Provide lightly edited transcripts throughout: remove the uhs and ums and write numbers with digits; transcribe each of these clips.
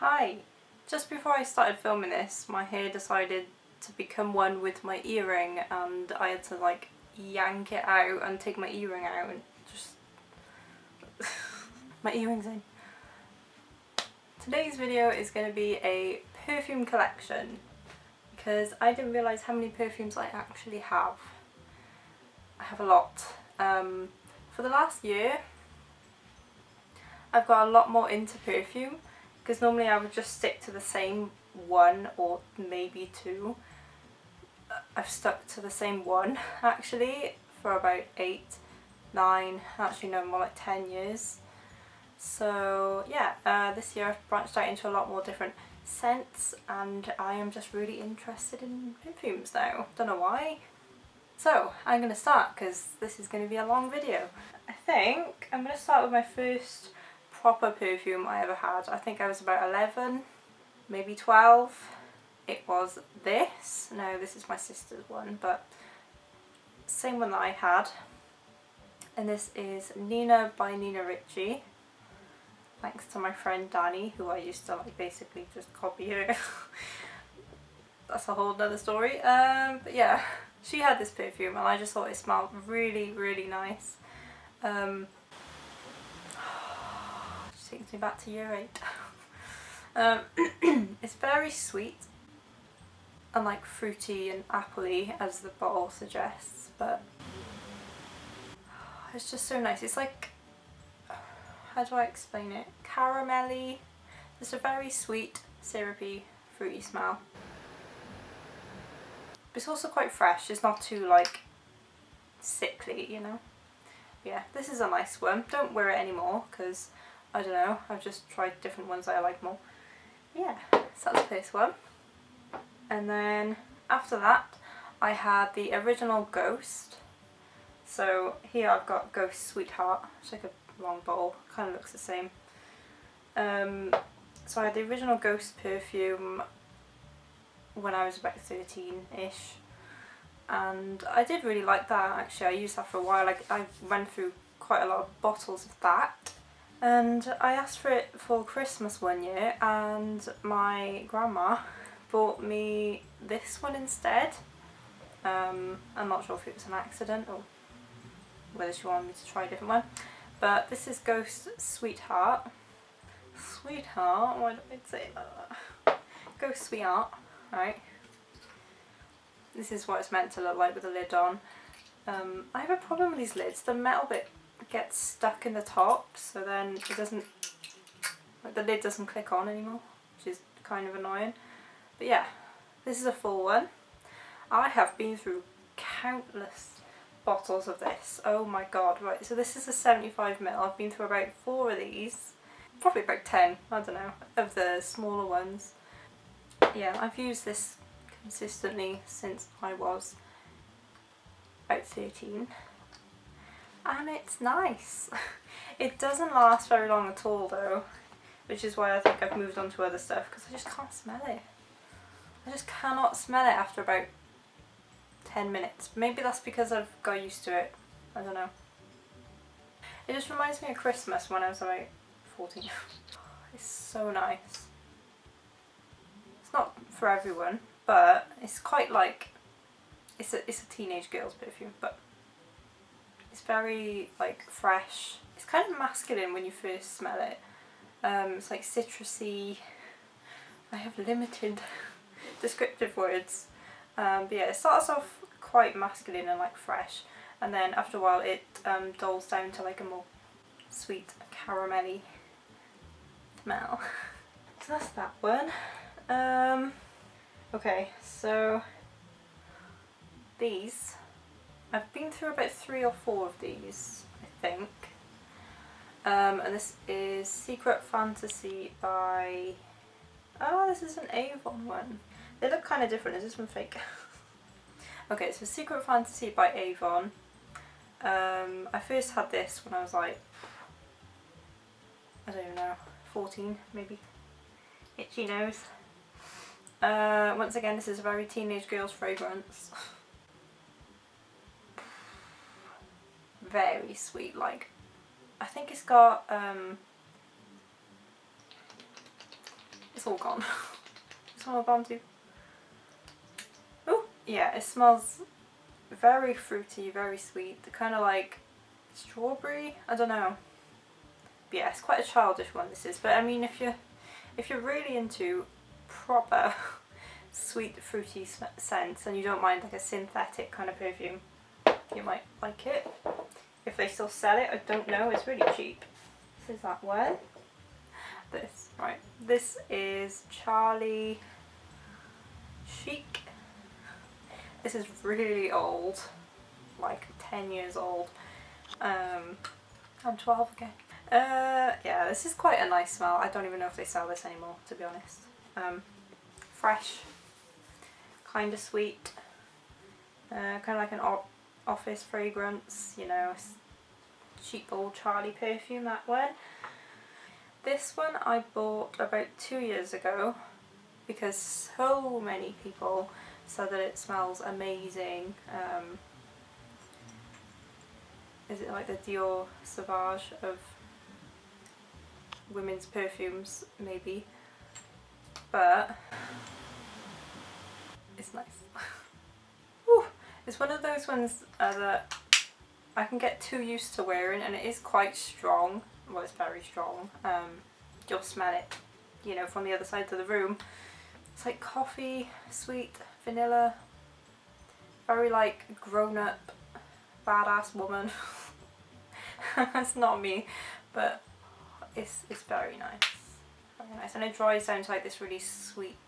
Hi! Just before I started filming this, my hair decided to become one with my earring and I had to like yank it out and take my earring out and just... my earring's in. Today's video is going to be a perfume collection because I didn't realise how many perfumes I actually have. I have a lot. For the last year I've got a lot more into perfume because normally I would just stick to the same one or maybe two. I've stuck to the same one actually for about 8, 9, actually no, more like 10 years. So yeah, this year I've branched out into a lot more different scents and I am just really interested in perfumes now. Don't know why. So I'm going to start because this is going to be a long video. I think I'm going to start with my first proper perfume I ever had. I think I was about 11, maybe 12. It was this. No, this is my sister's one, but same one that I had. And this is Nina by Nina Ricci. Thanks to my friend Danny, who I used to like basically just copy her. That's a whole other story. But yeah, she had this perfume and I just thought it smelled really, really nice. Takes me back to year 8. It's very sweet and like fruity and appley as the bottle suggests, but it's just so nice. It's like, how do I explain it? Caramelly. It's a very sweet, syrupy, fruity smell. But it's also quite fresh. It's not too like sickly, you know? Yeah, this is a nice one. Don't wear it anymore because I don't know, I've just tried different ones that I like more. Yeah, so that's the first one. And then after that I had the original Ghost. So here I've got Ghost Sweetheart. It's like a long bottle, kind of looks the same. So I had the original Ghost perfume when I was about 13-ish. And I did really like that actually. I used that for a while. Like, I went through quite a lot of bottles of that. And I asked for it for Christmas one year and my grandma bought me this one instead. I'm not sure if it was an accident or whether she wanted me to try a different one. But this is Ghost Sweetheart. Sweetheart? Why don't I say that? Ghost Sweetheart, right? This is what it's meant to look like with the lid on. I have a problem with these lids. The metal bit gets stuck in the top, so then it doesn't, like the lid doesn't click on anymore, which is kind of annoying. But yeah, this is a full one. I have been through countless bottles of this. Oh my god. Right, so this is a 75ml. I've been through about 4 of these, probably about 10, I don't know, of the smaller ones. Yeah, I've used this consistently since I was about 13. And it's nice. It doesn't last very long at all though, which is why I think I've moved on to other stuff because I just can't smell it. I just cannot smell it after about 10 minutes. Maybe that's because I've got used to it. I don't know. It just reminds me of Christmas when I was about 14. It's so nice. It's not for everyone, but it's quite like, it's a teenage girl's perfume, but it's very like fresh. It's kind of masculine when you first smell it. It's like citrusy. I have limited descriptive words. But yeah, it starts off quite masculine and like fresh, and then after a while it dulls down to like a more sweet caramelly smell. So that's that one. Okay, so these, I've been through about 3 or 4 of these, I think. And this is Secret Fantasy by... Oh, this is an Avon one. They look kind of different. Is this one fake? Okay, so Secret Fantasy by Avon. I first had this when I was like, I don't even know, 14 maybe. Itchy nose. Once again, this is a very teenage girl's fragrance. Very sweet, like, I think it's got It's all gone. It's all gone too. Oh, yeah, it smells very fruity, very sweet. Kind of like strawberry. I don't know. But yeah, it's quite a childish one, this is. But I mean, if you're really into proper sweet fruity scents and you don't mind like a synthetic kind of perfume, you might like it. If they still sell it, I don't know. It's really cheap. This is that one. This, right. This is Charlie Chic. This is really old, like 10 years old. I'm 12 again. Yeah, this is quite a nice smell. I don't even know if they sell this anymore, to be honest. Fresh, kind of sweet, kind of like an office fragrance, you know, cheap old Charlie perfume, that one. This one I bought about 2 years ago because so many people said that it smells amazing. Is it like the Dior Sauvage of women's perfumes, maybe? But it's nice. Whew. It's one of those ones that I can get too used to wearing, and it is quite strong. Well, it's very strong. You'll smell it, you know, from the other side of the room. It's like coffee, sweet, vanilla, very like grown-up, badass woman. That's not me, but it's very nice. Very nice, and it dries down to like this really sweet,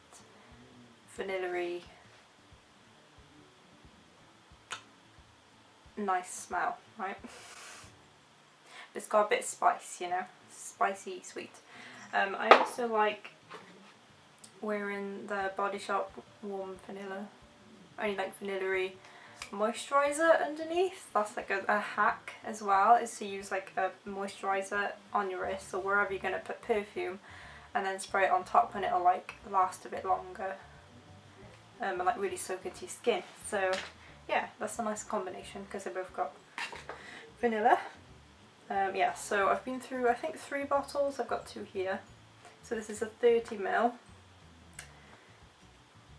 vanilla-y, nice smell, right? It's got a bit of spice, you know, spicy, sweet. I also like wearing the Body Shop Warm Vanilla, only like vanilla-y moisturiser underneath. That's like a hack as well, is to use like a moisturiser on your wrist or wherever you're going to put perfume, and then spray it on top, and it'll like last a bit longer and like really soak into your skin. So yeah, that's a nice combination because they both got vanilla. Yeah, so I've been through I think 3 bottles. I've got 2 here. So this is a 30ml,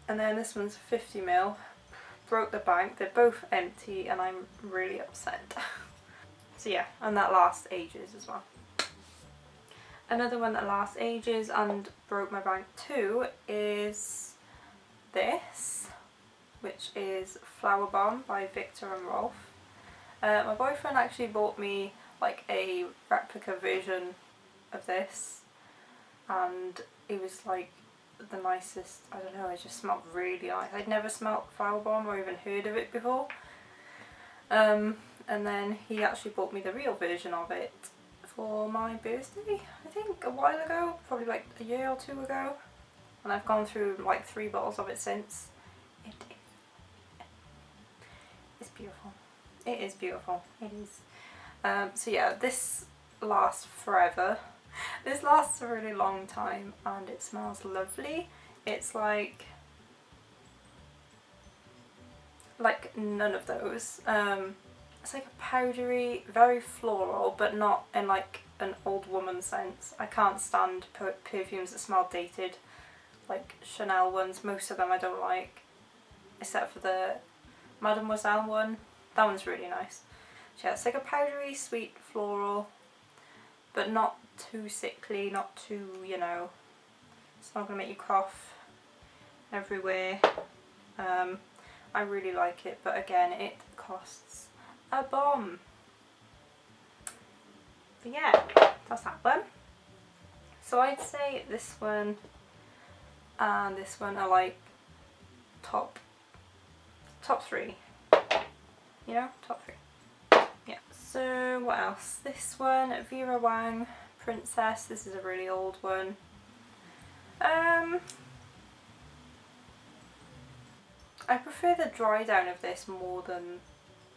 and then this one's 50ml. Broke the bank. They're both empty and I'm really upset. So yeah, and that lasts ages as well. Another one that lasts ages and broke my bank too is this, which is Flowerbomb by Victor and Rolf. My boyfriend actually bought me like a replica version of this, and it was like the nicest. I don't know, it just smelled really nice. I'd never smelled Flowerbomb or even heard of it before. And then he actually bought me the real version of it for my birthday, I think a while ago, probably like a year or 2 ago, and I've gone through like 3 bottles of it since. It's beautiful. It is beautiful. It is. So yeah, this lasts forever. This lasts a really long time and it smells lovely. It's like none of those. It's like a powdery, very floral, but not in like an old woman sense. I can't stand perfumes that smell dated, like Chanel ones. Most of them I don't like, except for the Mademoiselle one. That one's really nice. So yeah, it's like a powdery, sweet, floral, but not too sickly, not too, you know, it's not going to make you cough everywhere. I really like it, but again, it costs a bomb. But yeah, that's that one. So I'd say this one and this one are like top 3. You know, top 3. Yeah. So what else? This one, Vera Wang Princess. This is a really old one. I prefer the dry down of this more than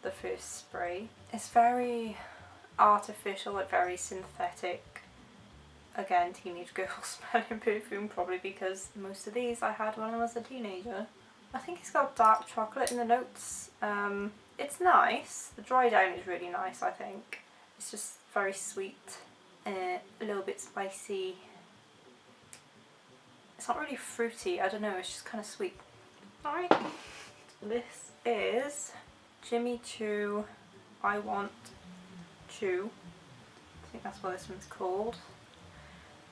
the first spray. It's very artificial, like very synthetic. Again, teenage girl smelling perfume, probably because most of these I had when I was a teenager. I think it's got dark chocolate in the notes. It's nice. The dry down is really nice, I think. It's just very sweet, a little bit spicy. It's not really fruity, I don't know, it's just kind of sweet. Alright, this is Jimmy Choo I Want Chew. I think that's what this one's called.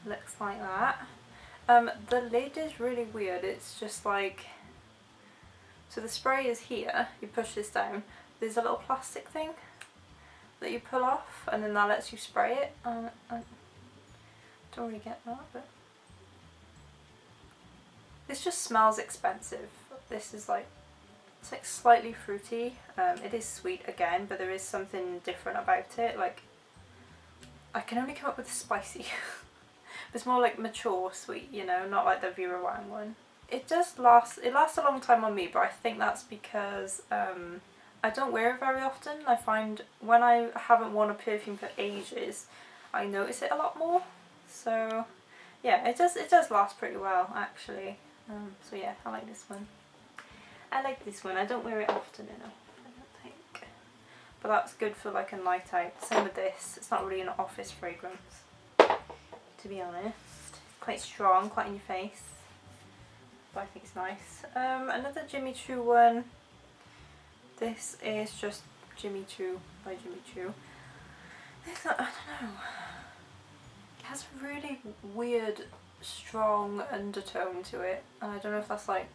Looks like that. The lid is really weird, it's just like, so the spray is here, you push this down, there's a little plastic thing that you pull off and then that lets you spray it. I don't really get that, but this just smells expensive. This is like, it's like slightly fruity. It is sweet again, but there is something different about it. Like, I can only come up with spicy. It's more like mature sweet, you know, not like the Vera Wang one. It does last, it lasts a long time on me, but I think that's because I don't wear it very often. I find when I haven't worn a perfume for ages, I notice it a lot more. So yeah, it does last pretty well actually. So yeah, I like this one. I like this one. I don't wear it often enough, I don't think. But that's good for like a night out. Same with this. It's not really an office fragrance, to be honest. Quite strong, quite in your face. But I think it's nice. Another Jimmy Choo one. This is just Jimmy Choo by Jimmy Choo. This, I don't know. It has a really weird, strong undertone to it. And I don't know if that's like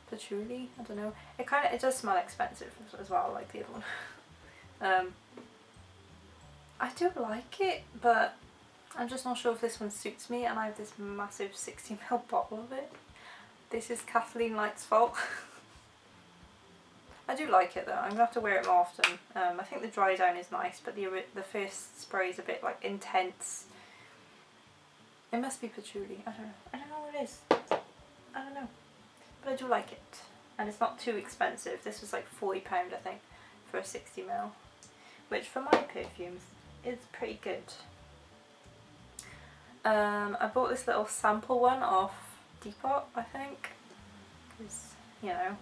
patchouli, I don't know. It does smell expensive as well, like the other one. I do like it, but I'm just not sure if this one suits me, and I have this massive 60ml bottle of it. This is Kathleen Light's fault. I do like it though, I'm going to have to wear it more often. I think the dry down is nice, but the first spray is a bit like intense. It must be patchouli, I don't know what it is. I don't know. But I do like it. And it's not too expensive. This was like £40 I think for a 60ml. Which for my perfumes is pretty good. I bought this little sample one off Depot, I think. Because, you know,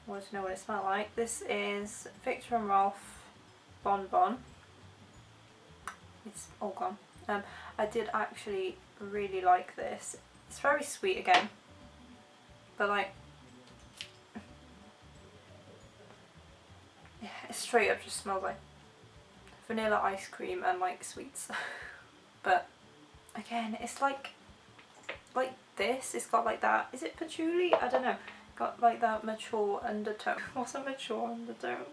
I wanted to know what it smelled like. This is Victor and Rolf Bon Bon. It's all gone. I did actually really like this. It's very sweet again. But like, yeah, it straight up just smells like vanilla ice cream and like sweets. But again, it's like this. It's got like that. Is it patchouli? I don't know. Got like that mature undertone. What's a mature undertone?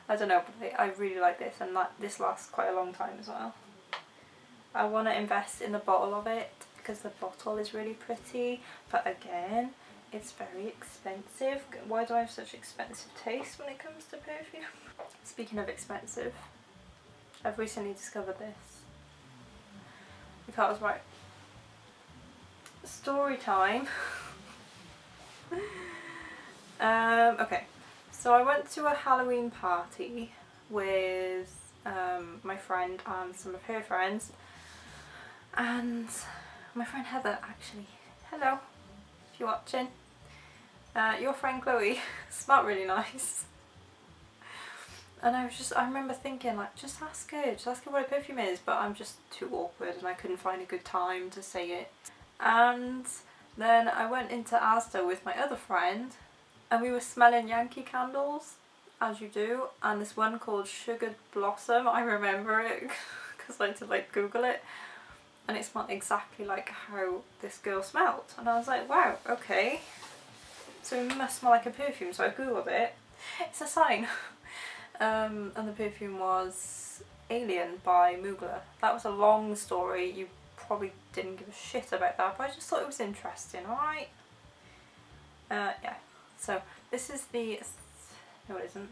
I don't know. But I really like this, and this lasts quite a long time as well. I want to invest in the bottle of it because the bottle is really pretty. But again, it's very expensive. Why do I have such expensive taste when it comes to perfume? Speaking of expensive, I've recently discovered this. Because, right, story time. Okay, so I went to a Halloween party with my friend and some of her friends, and my friend Heather actually. Hello, if you're watching. Your friend Chloe smelled really nice. And I remember thinking like, just ask her what a perfume is, but I'm just too awkward and I couldn't find a good time to say it. And then I went into Asda with my other friend and we were smelling Yankee candles, as you do, and this one called Sugared Blossom, I remember it because I had to like Google it, and it smelled exactly like how this girl smelled, and I was like, wow, okay, so it must smell like a perfume. So I googled it, it's a sign. And the perfume was Alien by Mugler. That was a long story, you probably didn't give a shit about that, but I just thought it was interesting, alright? Yeah, so this is the, no it isn't,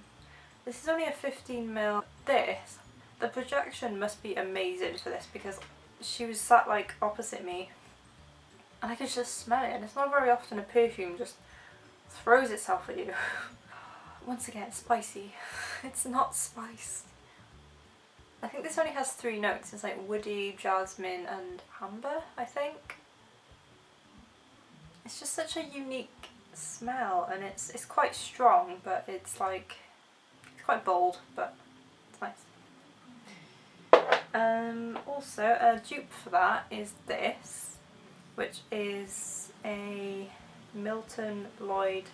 this is only a 15ml. The projection must be amazing for this because she was sat like opposite me and I could just smell it, and it's not very often a perfume just throws itself at you. Once again, spicy. It's not spice. I think this only has 3 notes. It's like woody, jasmine and amber, I think. It's just such a unique smell, and it's quite strong, but it's like, it's quite bold, but it's nice. Also, a dupe for that is this. which is a Milton Lloyd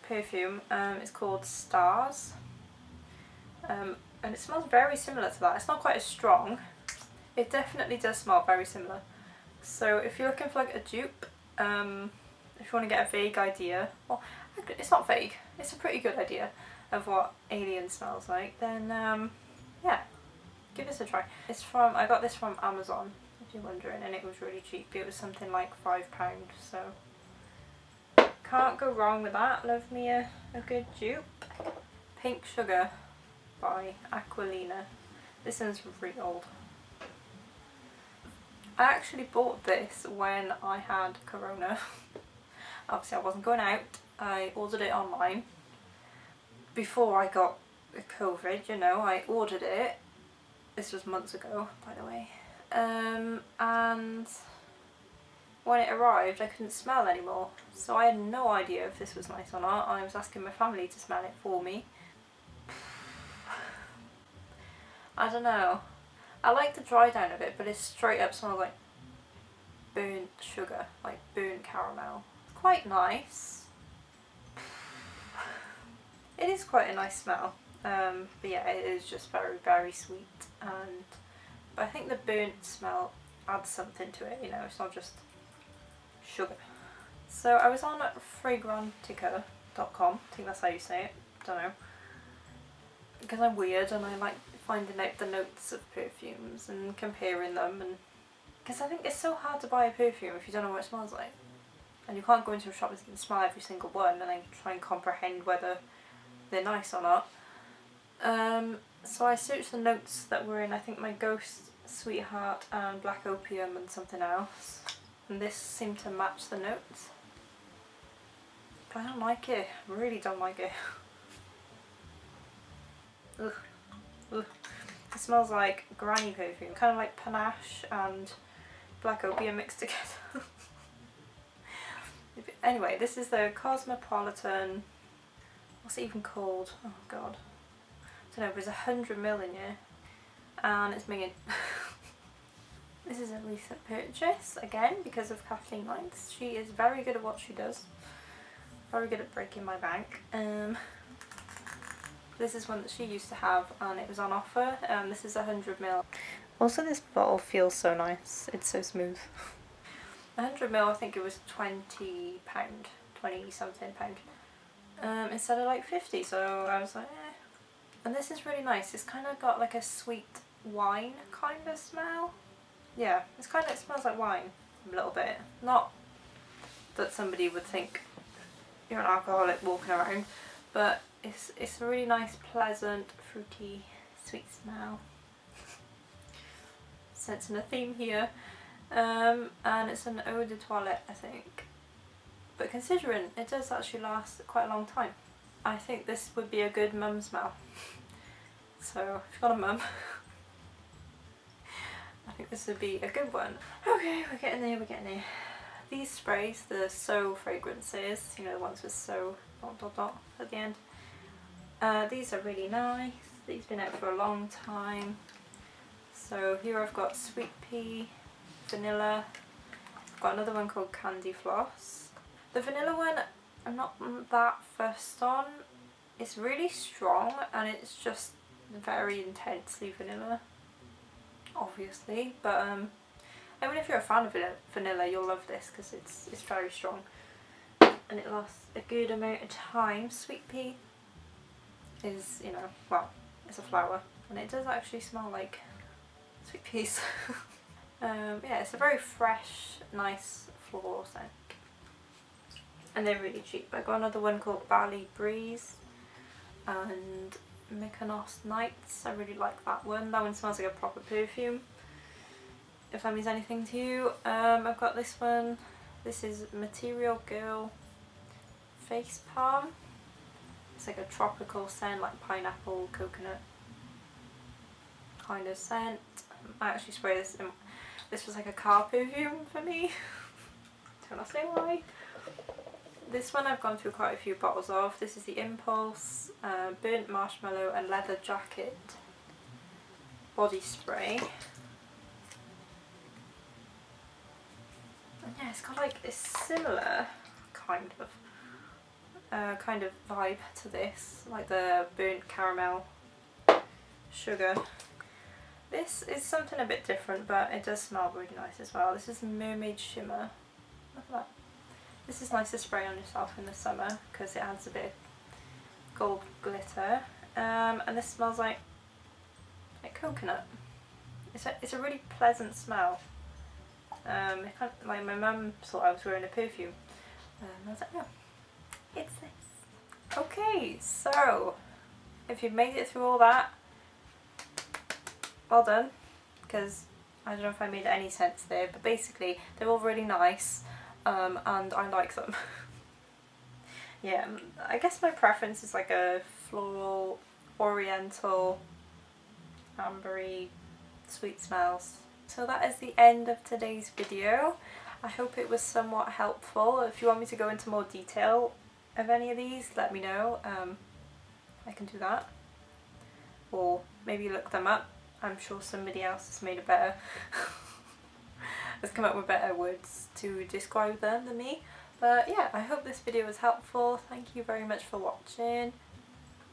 perfume. It's called Stars, and it smells very similar to that. It's not quite as strong. It definitely does smell very similar. So if you're looking for like a dupe, if you want to get a vague idea, well, it's not vague, it's a pretty good idea of what Alien smells like, then yeah, give this a try. I got this from Amazon, if you're wondering, and it was really cheap. It was something like £5, so can't go wrong with that. Love me a good dupe. Pink Sugar by Aquilina. This one's really old. I actually bought this when I had corona. Obviously I wasn't going out. I ordered it online. Before I got COVID, you know, I ordered it. This was months ago, by the way. And when it arrived, I couldn't smell anymore. So I had no idea if this was nice or not. I was asking my family to smell it for me. I don't know. I like the dry down of it, but it straight up smells like burnt sugar, like burnt caramel. It's quite nice. It is quite a nice smell. But yeah, it is just very, very sweet. But I think the burnt smell adds something to it, you know, it's not just sugar. So I was on Fragrantica.com, I think that's how you say it, don't know. Because I'm weird and I like finding out the notes of perfumes and comparing them, and because I think it's so hard to buy a perfume if you don't know what it smells like. And you can't go into a shop and smell every single one and then try and comprehend whether they're nice or not. So I searched the notes that were in, I think, my Ghost, Sweetheart and Black Opium and something else. And this seemed to match the notes. But I don't like it. I really don't like it. Ugh. Ugh. It smells like granny perfume. Kind of like Panache and Black Opium mixed together. Anyway, this is the Cosmopolitan. What's it even called? Oh god. I don't know, there's 100ml in here. And it's minging. This is a recent purchase, again, because of Kathleen Lights. She is very good at what she does. Very good at breaking my bank. This is one that she used to have and it was on offer. This is 100ml. Also, this bottle feels so nice. It's so smooth. 100ml, I think it was £20, 20 something pound. Instead of like 50, so I was like, eh. And this is really nice. It's kind of got like a sweet wine kind of smell. Yeah, it smells like wine a little bit. Not that somebody would think you're an alcoholic walking around, but it's a really nice, pleasant, fruity, sweet smell. Sensing a theme here. And it's an eau de toilette, I think. But considering it does actually last quite a long time, I think this would be a good mum smell. So if you've got a mum, I think this would be a good one. Okay, we're getting there, we're getting there. These sprays, the So fragrances, you know, the ones with So ... at the end. These are really nice. These have been out for a long time. So here I've got Sweet Pea, Vanilla. I've got another one called Candy Floss. The vanilla one I'm not that fussed on. It's really strong and it's just very intensely vanilla, obviously. But I mean, if you're a fan of vanilla, you'll love this because it's very strong and it lasts a good amount of time. Sweet Pea is, you know, well, it's a flower and it does actually smell like sweet peas. Yeah, it's a very fresh, nice floral scent. And they're really cheap. I got another one called Bali Breeze and Mykonos Nights. I really like that one. That one smells like a proper perfume, if that means anything to you. I've got this one. This is Material Girl Face Palm. It's like a tropical scent, like pineapple, coconut kind of scent. I actually spray this in, this was like a car perfume for me. Don't know say why. This one I've gone through quite a few bottles of. This is the Impulse Burnt Marshmallow and Leather Jacket body spray. And yeah, it's got like a similar kind of vibe to this, like the burnt caramel sugar. This is something a bit different, but it does smell really nice as well. This is Mermaid Shimmer. Look at that. This is nice to spray on yourself in the summer because it adds a bit of gold glitter. And this smells like coconut. It's a really pleasant smell. Like my mum thought I was wearing a perfume. I was like, no, it's this. Okay, so if you've made it through all that, well done, because I don't know if I made any sense there, but basically they're all really nice, and I like them. Yeah, I guess my preference is like a floral, oriental, ambery, sweet smells. So that is the end of today's video. I hope it was somewhat helpful. If you want me to go into more detail of any of these, let me know. I can do that. Or maybe look them up. I'm sure somebody else has made a better has come up with better words to describe them than me. But yeah, I hope this video was helpful. Thank you very much for watching.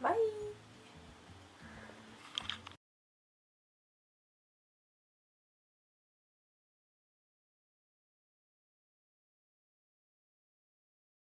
Bye!